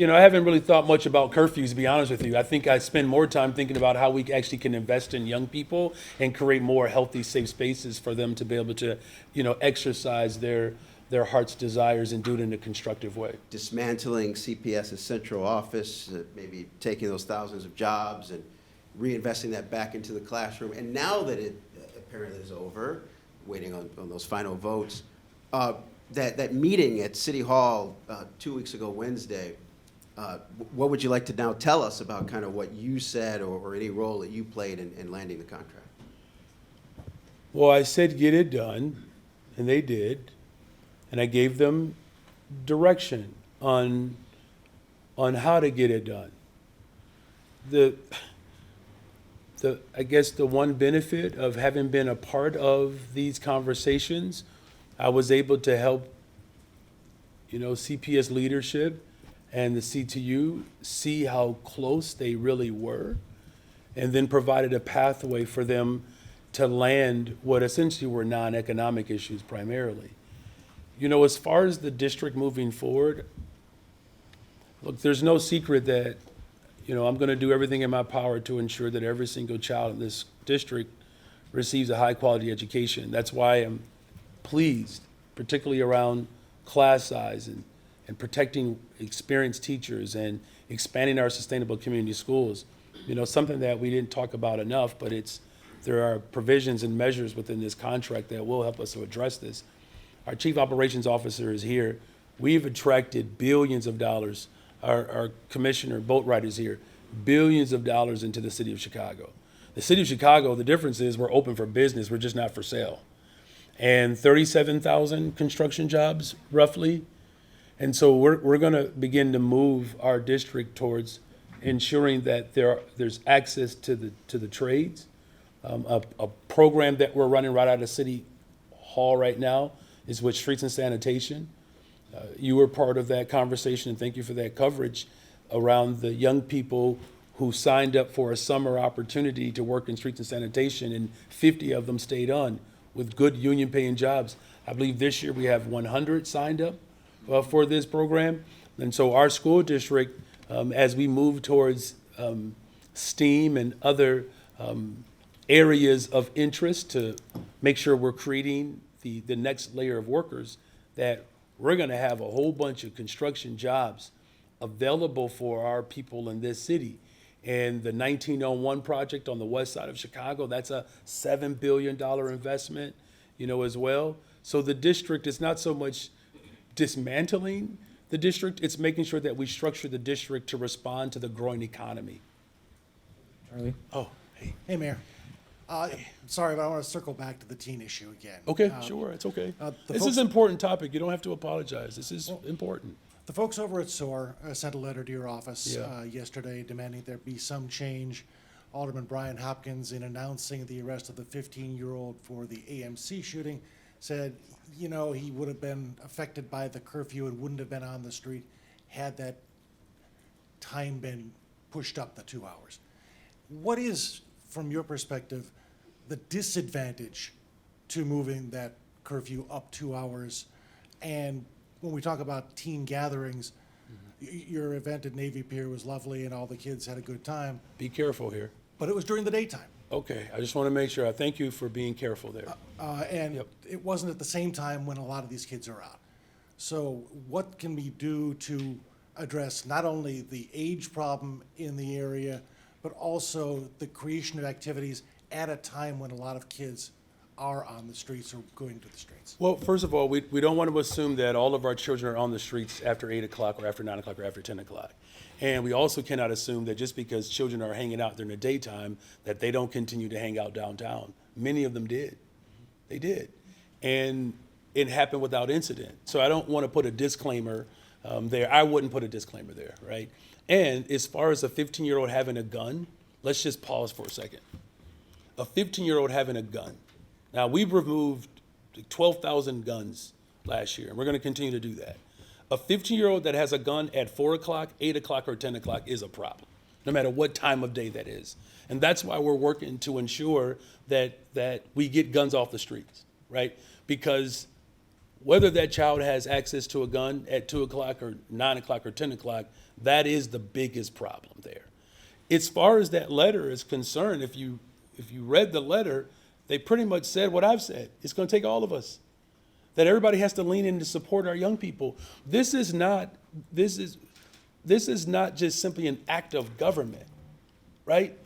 I haven't really thought much about curfews, to be honest with you. I think I spend more time thinking about how we actually can invest in young people and create more healthy, safe spaces for them to be able to, exercise their heart's desires and do it in a constructive way. Dismantling CPS's central office, maybe taking those thousands of jobs and reinvesting that back into the classroom. And now that it apparently is over, waiting on those final votes, that meeting at City Hall 2 weeks ago Wednesday, what would you like to now tell us about kind of what you said or any role that you played in landing the contract? Well, I said get it done, and they did. And I gave them direction on how to get it done. I guess the one benefit of having been a part of these conversations, I was able to help, CPS leadership and the CTU see how close they really were, and then provided a pathway for them to land what essentially were non-economic issues primarily. As far as the district moving forward, look, there's no secret that, I'm going to do everything in my power to ensure that every single child in this district receives a high-quality education. That's why I'm pleased, particularly around class size and protecting experienced teachers and expanding our sustainable community schools. Something that we didn't talk about enough, but there are provisions and measures within this contract that will help us to address this. Our chief operations officer is here. We've attracted billions of dollars. Our commissioner, Boatwright, is here. Billions of dollars into the city of Chicago. The city of Chicago, the difference is we're open for business, we're just not for sale. And 37,000 construction jobs, roughly. And so we're going to begin to move our district towards ensuring that there's access to the trades. A program that we're running right out of City Hall right now is with Streets and Sanitation. You were part of that conversation, and thank you for that coverage around the young people who signed up for a summer opportunity to work in streets and sanitation, and 50 of them stayed on with good union-paying jobs. I believe this year we have 100 signed up for this program. And so our school district, as we move towards STEAM and other areas of interest to make sure we're creating the next layer of workers, that we're going to have a whole bunch of construction jobs available for our people in this city. And the 1901 project on the west side of Chicago, that's a $7 billion investment, as well. So the district is not so much dismantling the district, it's making sure that we structure the district to respond to the growing economy. Charlie? Oh, hey. Hey, Mayor. Sorry, but I want to circle back to the teen issue again. Okay, sure, it's okay. This folks- is an important topic. You don't have to apologize. This is important. The folks over at SOAR sent a letter to your office Yeah. yesterday demanding there be some change. Alderman Brian Hopkins, in announcing the arrest of the 15-year-old for the AMC shooting, said, he would have been affected by the curfew and wouldn't have been on the street had that time been pushed up the 2 hours. What is, from your perspective, the disadvantage to moving that curfew up 2 hours? And when we talk about teen gatherings, your event at Navy Pier was lovely and all the kids had a good time, Be careful here. but it was during the daytime. Okay, I just want to make sure. I thank you for being careful there. And Yep. it wasn't at the same time when a lot of these kids are out. So what can we do to address not only the age problem in the area, but also the creation of activities at a time when a lot of kids are on the streets or going to the streets? Well, first of all, we don't want to assume that all of our children are on the streets after 8 o'clock or after 9 o'clock or after 10 o'clock. And we also cannot assume that just because children are hanging out during the daytime, that they don't continue to hang out downtown. Many of them did. They did. And it happened without incident. So I don't want to put a disclaimer there. I wouldn't put a disclaimer there, right? And as far as a 15-year-old having a gun, let's just pause for a second. A 15-year-old having a gun. Now, we've removed 12,000 guns last year, and we're going to continue to do that. A 15-year-old that has a gun at 4 o'clock, 8 o'clock, or 10 o'clock is a problem, no matter what time of day that is. And that's why we're working to ensure that we get guns off the streets, right? Because whether that child has access to a gun at 2 o'clock or 9 o'clock or 10 o'clock, That is the biggest problem there. As far as that letter is concerned, if you read the letter, they pretty much said what I've said. It's going to take all of us. That everybody has to lean in to support our young people. This is not just simply an act of government, right?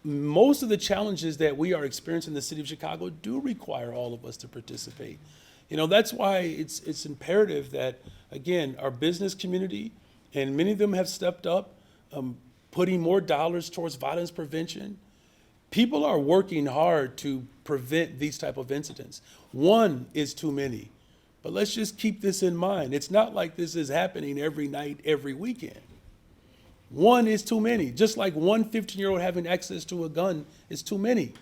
Most of the challenges that we are experiencing in the city of Chicago do require all of us to participate. That's why it's imperative that, again, our business community, and many of them have stepped up, putting more dollars towards violence prevention. People are working hard to prevent these type of incidents. One is too many, but let's just keep this in mind. It's not like this is happening every night, every weekend. One is too many. Just like one 15-year-old having access to a gun is too many.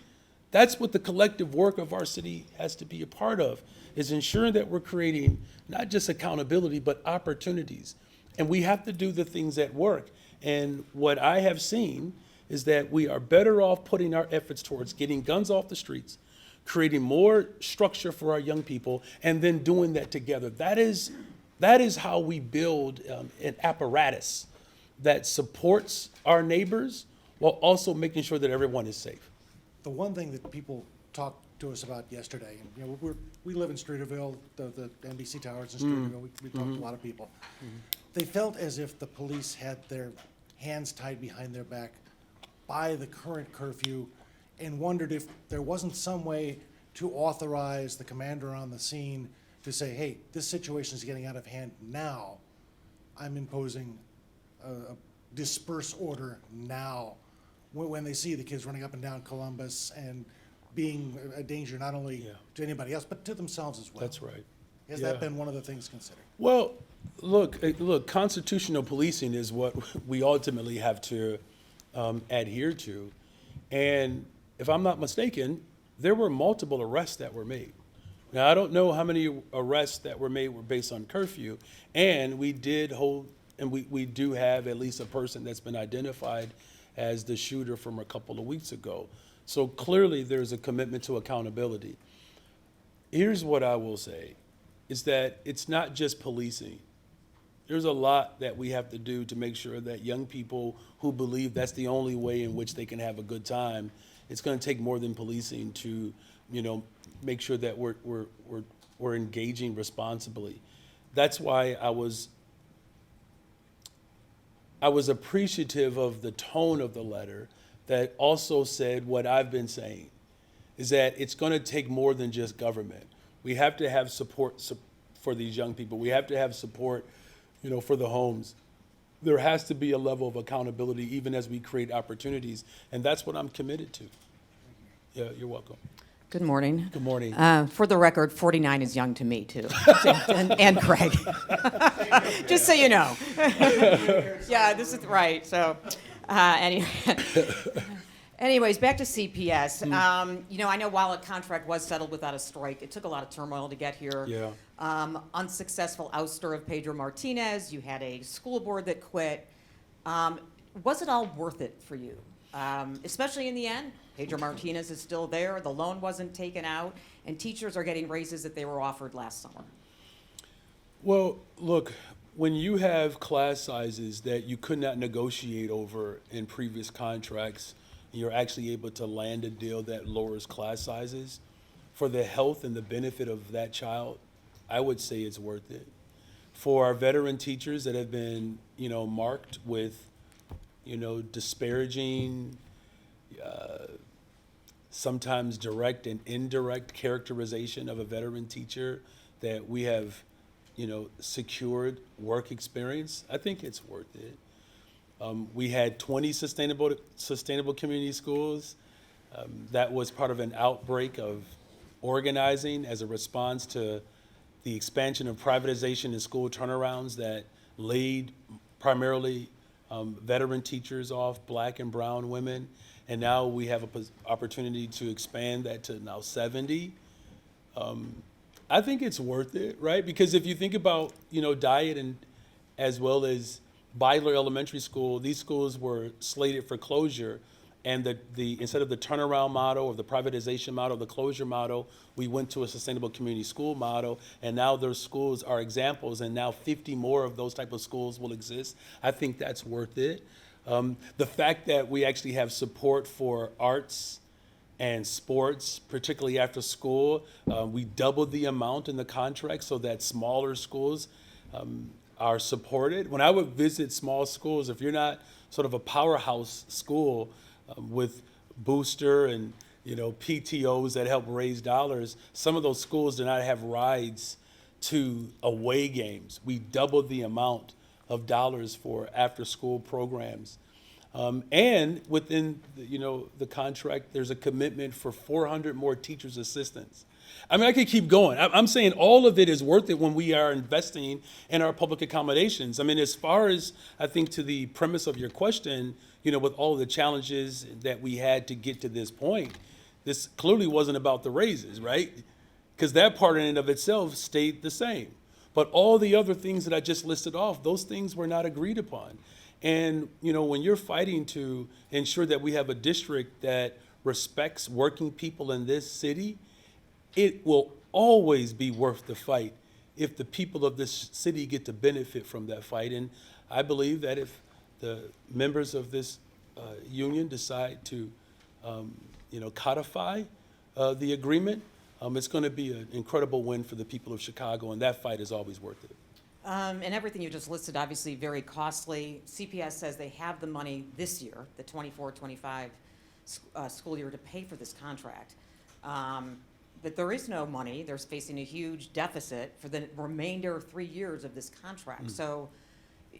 That's what the collective work of our city has to be a part of, is ensuring that we're creating not just accountability, but opportunities. And we have to do the things that work. And what I have seen is that we are better off putting our efforts towards getting guns off the streets, creating more structure for our young people, and then doing that together. That is how we build an apparatus that supports our neighbors while also making sure that everyone is safe. The one thing that people talked to us about yesterday, and we live in Streeterville, the NBC Towers in Streeterville, we talked to a lot of people. They felt as if the police had their hands tied behind their back by the current curfew, and wondered if there wasn't some way to authorize the commander on the scene to say, hey, this situation is getting out of hand now. I'm imposing a disperse order now, when they see the kids running up and down Columbus and being a danger not only to anybody else, but to themselves as well. That's right. Has that been one of the things considered? Well, look, constitutional policing is what we ultimately have to adhere to. And if I'm not mistaken, there were multiple arrests that were made. Now, I don't know how many arrests that were made were based on curfew, and we did hold, and we do have at least a person that's been identified as the shooter from a couple of weeks ago. So clearly there's a commitment to accountability. Here's what I will say, is that it's not just policing. There's a lot that we have to do to make sure that young people who believe that's the only way in which they can have a good time, it's going to take more than policing to, make sure that we're engaging responsibly. That's why I was appreciative of the tone of the letter that also said what I've been saying, is that it's going to take more than just government. We have to have support for these young people. We have to have support, for the homes. There has to be a level of accountability even as we create opportunities, and that's what I'm committed to. Yeah, you're welcome. Good morning. Good morning. For the record, 49 is young to me, too, and Craig. Just so you know. Yeah, this is right. So, anyways, back to CPS. I know while a contract was settled without a strike, it took a lot of turmoil to get here. Yeah. Unsuccessful ouster of Pedro Martinez. You had a school board that quit. Was it all worth it for you? Especially in the end, Pedro Martinez is still there, the loan wasn't taken out, and teachers are getting raises that they were offered last summer. Well, look, when you have class sizes that you could not negotiate over in previous contracts, and you're actually able to land a deal that lowers class sizes, for the health and the benefit of that child, I would say it's worth it. For our veteran teachers that have been, marked with, disparaging, sometimes direct and indirect characterization of a veteran teacher, that we have, secured work experience, I think it's worth it. We had 20 sustainable community schools. That was part of an outbreak of organizing as a response to the expansion of privatization and school turnarounds that laid primarily veteran teachers off, Black and brown women. And now we have an opportunity to expand that to now 70. I think it's worth it, right? Because if you think about, diet and as well as Beidler Elementary School, these schools were slated for closure. And instead of the turnaround model or the privatization model, the closure model, we went to a sustainable community school model, and now those schools are examples, and now 50 more of those type of schools will exist. I think that's worth it. The fact that we actually have support for arts and sports, particularly after school, we doubled the amount in the contract so that smaller schools are supported. When I would visit small schools, if you're not sort of a powerhouse school with booster and PTOs that help raise dollars, some of those schools do not have rides to away games. We doubled the amount of dollars for after-school programs. And within the contract, there's a commitment for 400 more teachers' assistants. I mean, I could keep going. I'm saying all of it is worth it when we are investing in our public accommodations. I mean, as far as I think to the premise of your question, with all of the challenges that we had to get to this point, this clearly wasn't about the raises, right? Because that part in and of itself stayed the same. But all the other things that I just listed off, those things were not agreed upon. And, when you're fighting to ensure that we have a district that respects working people in this city, it will always be worth the fight if the people of this city get to benefit from that fight. And I believe that if the members of this union decide to, codify the agreement, it's going to be an incredible win for the people of Chicago, and that fight is always worth it. And everything you just listed, obviously very costly. CPS says they have the money this year, the 24-25 school year, to pay for this contract. But there is no money. They're facing a huge deficit for the remainder of 3 years of this contract. So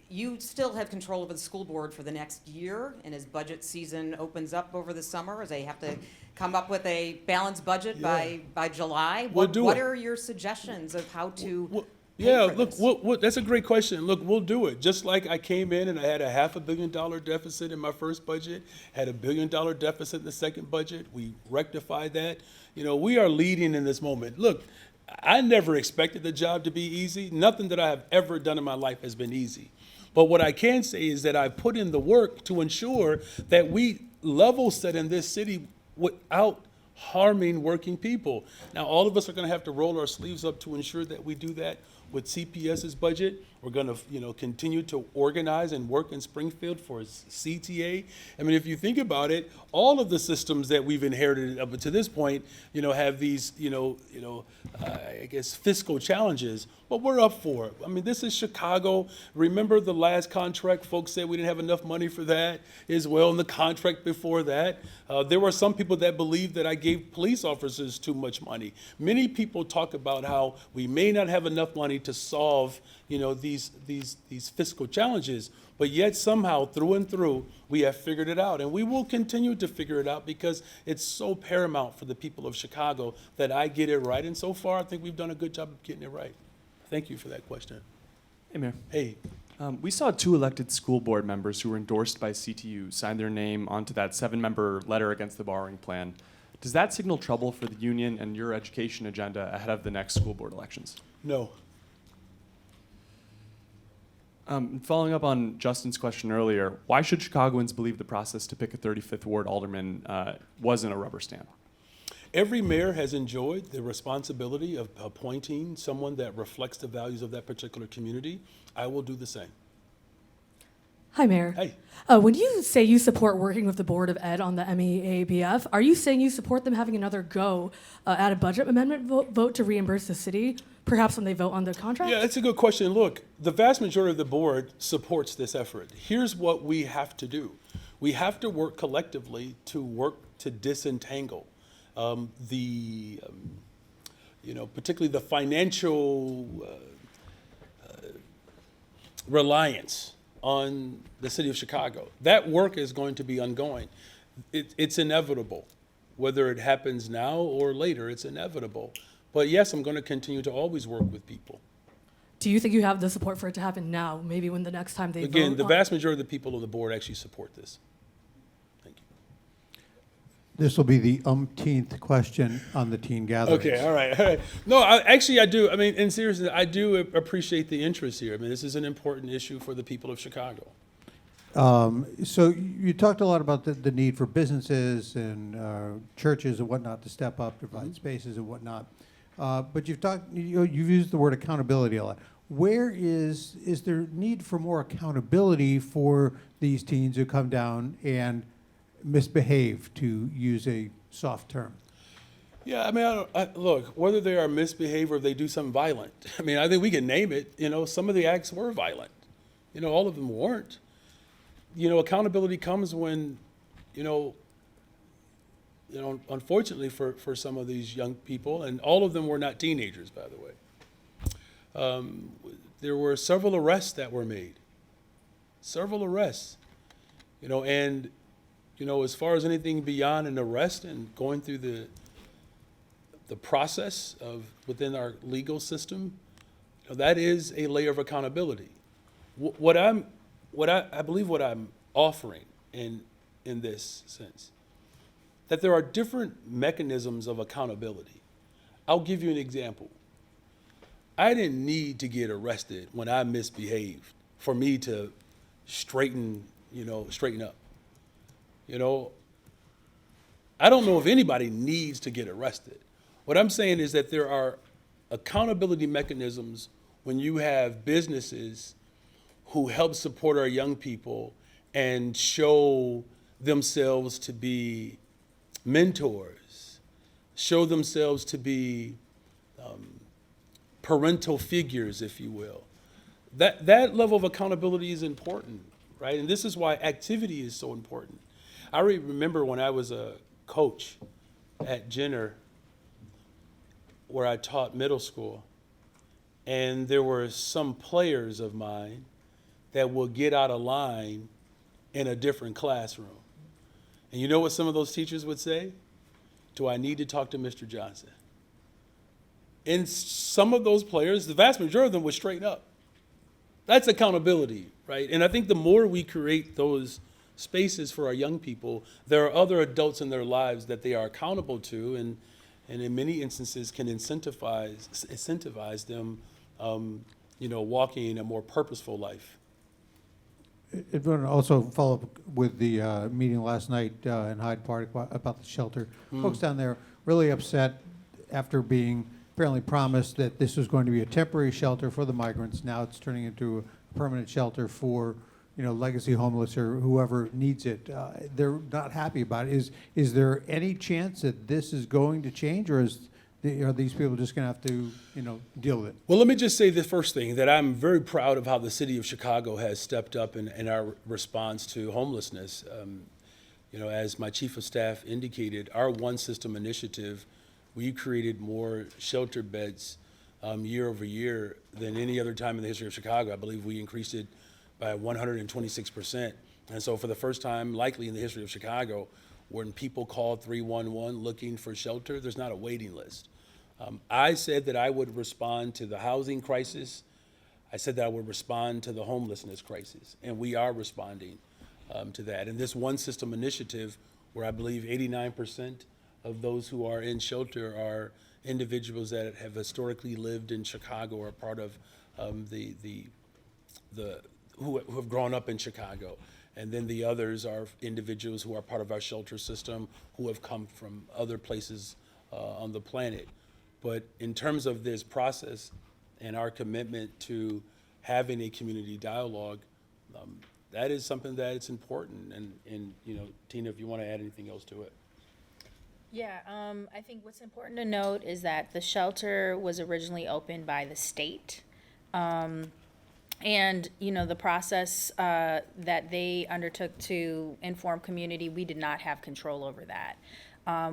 you still have control over the school board for the next year, and as budget season opens up over the summer, as they have to come up with a balanced budget by July. What are your suggestions of how to Yeah, pay for look, this? that's a great question. Look, we'll do it. Just like I came in and I had a $500 million deficit in my first budget, had $1 billion deficit in the second budget. We rectified that. We are leading in this moment. Look, I never expected the job to be easy. Nothing that I have ever done in my life has been easy. But what I can say is that I put in the work to ensure that we level set in this city without harming working people. Now, all of us are going to have to roll our sleeves up to ensure that we do that with CPS's budget. We're going to, continue to organize and work in Springfield for CTA. I mean, if you think about it, all of the systems that we've inherited up to this point, have these, I guess, fiscal challenges. But we're up for it. I mean, this is Chicago. Remember the last contract, folks said we didn't have enough money for that as well. And the contract before that, there were some people that believed that I gave police officers too much money. Many people talk about how we may not have enough money to solve, these fiscal challenges, but yet somehow through and through, we have figured it out. And we will continue to figure it out because it's so paramount for the people of Chicago that I get it right. And so far, I think we've done a good job of getting it right. Thank you for that question. Hey, Mayor. Hey. We saw 2 elected school board members who were endorsed by CTU sign their name onto that 7-member letter against the borrowing plan. Does that signal trouble for the union and your education agenda ahead of the next school board elections? No. Following up on Justin's question earlier, why should Chicagoans believe the process to pick a 35th Ward alderman wasn't a rubber stamp? Every mayor has enjoyed the responsibility of appointing someone that reflects the values of that particular community. I will do the same. Hi, Mayor. Hey. When you say you support working with the Board of Ed on the MEABF, are you saying you support them having another go at a budget amendment vote to reimburse the city, perhaps when they vote on the contract? Yeah, that's a good question. Look, the vast majority of the board supports this effort. Here's what we have to do. We have to work collectively to disentangle particularly the financial reliance on the city of Chicago. That work is going to be ongoing. It's inevitable. Whether it happens now or later, it's inevitable. But yes, I'm going to continue to always work with people. Do you think you have the support for it to happen now, maybe when the next time they vote? Again, the vast majority of the people on the board actually support this. Thank you. This will be the umpteenth question on the teen gatherings. Okay, all right. No, I do. I mean, in seriousness, I do appreciate the interest here. I mean, this is an important issue for the people of Chicago. So you talked a lot about the need for businesses and churches and whatnot to step up, to provide spaces and whatnot. But you've used the word accountability a lot. Where is there need for more accountability for these teens who come down and misbehave, to use a soft term? Yeah, I mean, look, whether they are misbehavior or they do something violent, I mean, I think we can name it. Some of the acts were violent. All of them weren't. Accountability comes when, unfortunately for some of these young people, and all of them were not teenagers, by the way. There were several arrests that were made. Several arrests. And, as far as anything beyond an arrest and going through the process of within our legal system, that is a layer of accountability. I believe what I'm offering in this sense, that there are different mechanisms of accountability. I'll give you an example. I didn't need to get arrested when I misbehaved for me to straighten up. I don't know if anybody needs to get arrested. What I'm saying is that there are accountability mechanisms when you have businesses who help support our young people and show themselves to be mentors, show themselves to be parental figures, if you will. That level of accountability is important, right? And this is why activity is so important. I remember when I was a coach at Jenner, where I taught middle school, and there were some players of mine that will get out of line in a different classroom. And you know what some of those teachers would say? Do I need to talk to Mr. Johnson? And some of those players, the vast majority of them, would straighten up. That's accountability, right? And I think the more we create those spaces for our young people, there are other adults in their lives that they are accountable to, and in many instances can incentivize them, walking a more purposeful life. I want to also follow up with the meeting last night in Hyde Park about the shelter. Folks down there really upset after being apparently promised that this was going to be a temporary shelter for the migrants. Now it's turning into a permanent shelter for legacy homeless or whoever needs it. They're not happy about it. Is there any chance that this is going to change, or are these people just going to have to deal with it? Well, let me just say the first thing, that I'm very proud of how the city of Chicago has stepped up in our response to homelessness. As my chief of staff indicated, our One System initiative, we created more shelter beds year over year than any other time in the history of Chicago. I believe we increased it by 126%. And so for the first time, likely in the history of Chicago, when people call 311 looking for shelter, there's not a waiting list. I said that I would respond to the housing crisis. I said that I would respond to the homelessness crisis, and we are responding to that. And this One System initiative, where I believe 89% of those who are in shelter are individuals that have historically lived in Chicago or part of who have grown up in Chicago. And then the others are individuals who are part of our shelter system who have come from other places on the planet. But in terms of this process and our commitment to having a community dialogue, that is something that it's important. And Tina, if you want to add anything else to it. Yeah, I think what's important to note is that the shelter was originally opened by the state. And, the process that they undertook to inform community, we did not have control over that.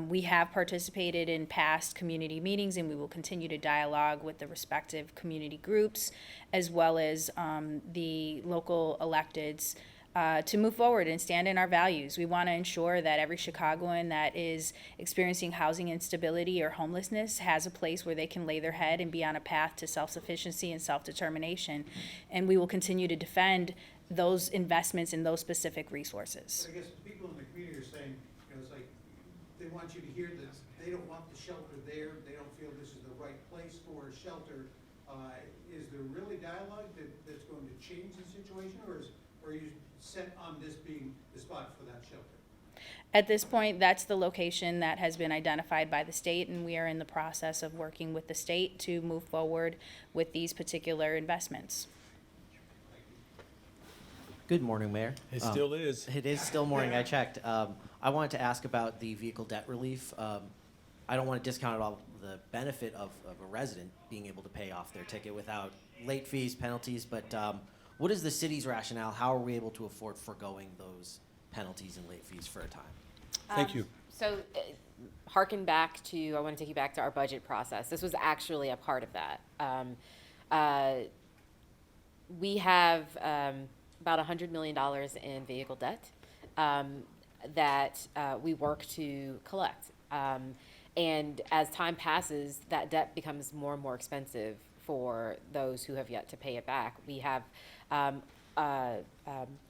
We have participated in past community meetings, and we will continue to dialogue with the respective community groups as well as the local electeds to move forward and stand in our values. We want to ensure that every Chicagoan that is experiencing housing instability or homelessness has a place where they can lay their head and be on a path to self-sufficiency and self-determination. And we will continue to defend those investments in those specific resources. I guess people in the community are saying, it's like, they want you to hear this. They don't want the shelter there. They don't feel this is the right place for a shelter. Is there really dialogue that's going to change the situation, or are you set on this being the spot for that shelter? At this point, that's the location that has been identified by the state, and we are in the process of working with the state to move forward with these particular investments. Good morning, Mayor. It still is. It is still morning, I checked. I wanted to ask about the vehicle debt relief. I don't want to discount at all the benefit of a resident being able to pay off their ticket without late fees, penalties, but what is the city's rationale? How are we able to afford foregoing those penalties and late fees for a time? Thank you. So, harken back to, I want to take you back to our budget process. This was actually a part of that. We have about $100 million in vehicle debt that we work to collect. And as time passes, that debt becomes more and more expensive for those who have yet to pay it back. We have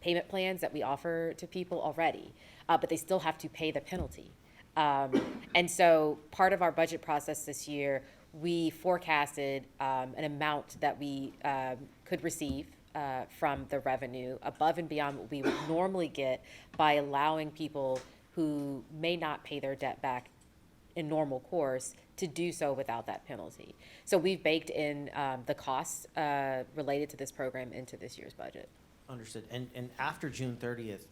payment plans that we offer to people already, but they still have to pay the penalty. And so part of our budget process this year, we forecasted an amount that we could receive from the revenue above and beyond what we would normally get by allowing people who may not pay their debt back in normal course to do so without that penalty. So we've baked in the costs related to this program into this year's budget. Understood. And after June 30th,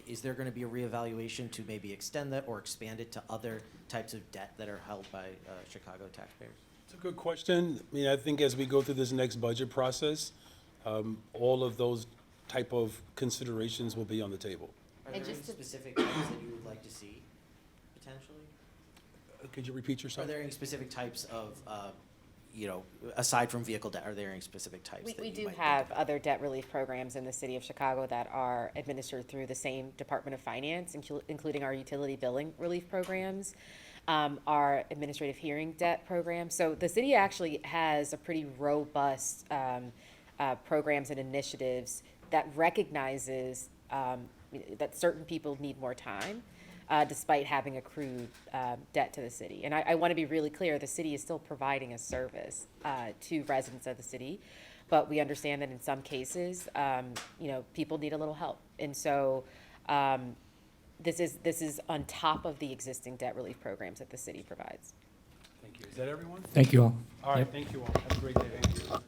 is there going to be a reevaluation to maybe extend that or expand it to other types of debt that are held by Chicago taxpayers? It's a good question. I mean, I think as we go through this next budget process, all of those type of considerations will be on the table. Are And there any just to- specific types that you would like to see, potentially? Could you repeat Are yourself? there any specific types of, aside from vehicle debt, are there any specific types that We you do might have think of? other debt relief programs in the city of Chicago that are administered through the same Department of Finance, including our utility billing relief programs, our administrative hearing debt program. So the city actually has a pretty robust programs and initiatives that recognizes that certain people need more time despite having accrued debt to the city. And I want to be really clear, the city is still providing a service to residents of the city, but we understand that in some cases, people need a little help. And so this is on top of the existing debt relief programs that the city provides. Thank you. Is that everyone? Thank you all. All right, thank you all. Have a great day.